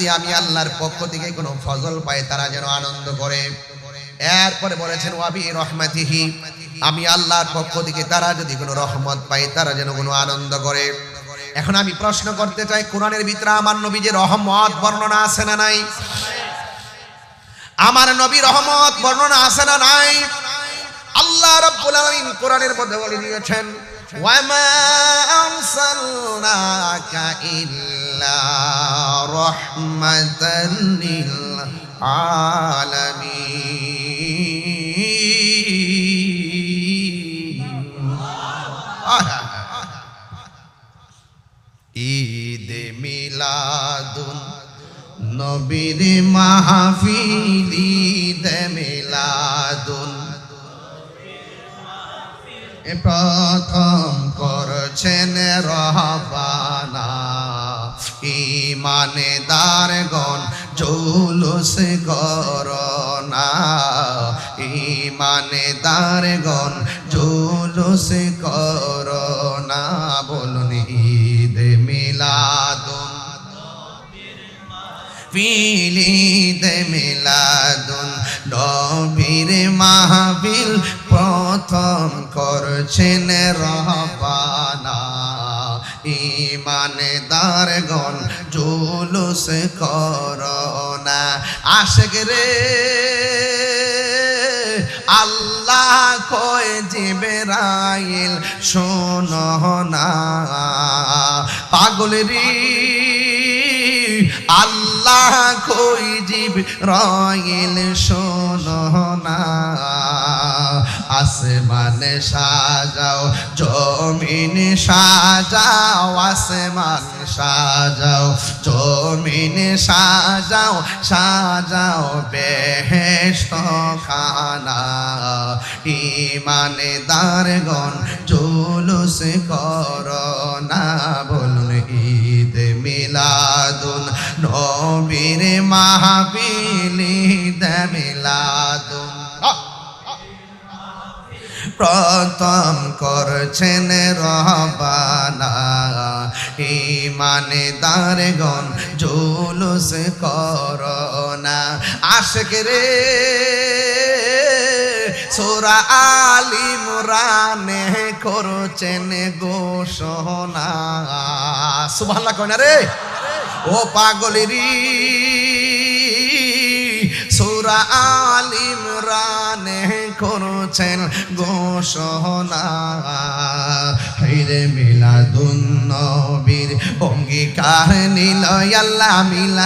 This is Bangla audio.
যদি আমি আল্লাহর পক্ষ থেকে কোনো ফজল পাই তারা যেন আনন্দ করে। এরপরে বলেছেন ওয়াবি রহমাতিহি, আমি আল্লাহর পক্ষ থেকে তারা যদি কোনো রহমত পাই তারা যেন কোনো আনন্দ করে। এখন আমি প্রশ্ন করতে চাই, কোরআনের ভিতরে আমার নবী যে রহমত বর্ণনা আছে না নাই? আমার নবী রহমত বর্ণনা আছে না নাই? আল্লাহ রাব্বুল আলামিন কোরআনের মধ্যে বলে দিয়েছেন ওয়ামা আরসালনাকা ইল্লা রাহমাতাল লিল আলামিন। ঈদ মিলাদুন নবীর মাহফিল, ঈদ মিলাদুন প্রথম করছেন রহবানা, ঈমানদারগণ জুলুস করোনা, ঈমানদারগণ জুলুস করোনা। বলুন ঈদ মিলাদুন ঈদ মিলাদুন নবীর মাহফিল প্রথম করছেন রহবানা, ঈমানদারগণ জুলুস করোনা। আশিক রে আল্লাহ কয় জিবরাইল শোনো না, পাগল রে আল্লাহ কই জিবরাইল শোনো না। আসমান সাজাও জমিন সাজাও, আসমান সাজাও জমিন সাজাও, সাজাও বেহেশত খানা, ঈমানদারগণ জুলুস করোনা। বলুন ঈদ মিলাদুন নবীর মাহফিল, ঈদ মিলাদুন প্রথম করছেন রহবানা, ঈমানদারগণ জুলুস করোনা। আশিক রে সূরা আল ইমরানে করছেন ঘোষণা, সুবহানাল্লাহ কয় না রে ও পাগলেরি। সূরা আল ইমরানে করছেন ঘোষণা, হায়রে মিলাদুন নবীর অঙ্গীকার নিল আল্লাহ মিলাদ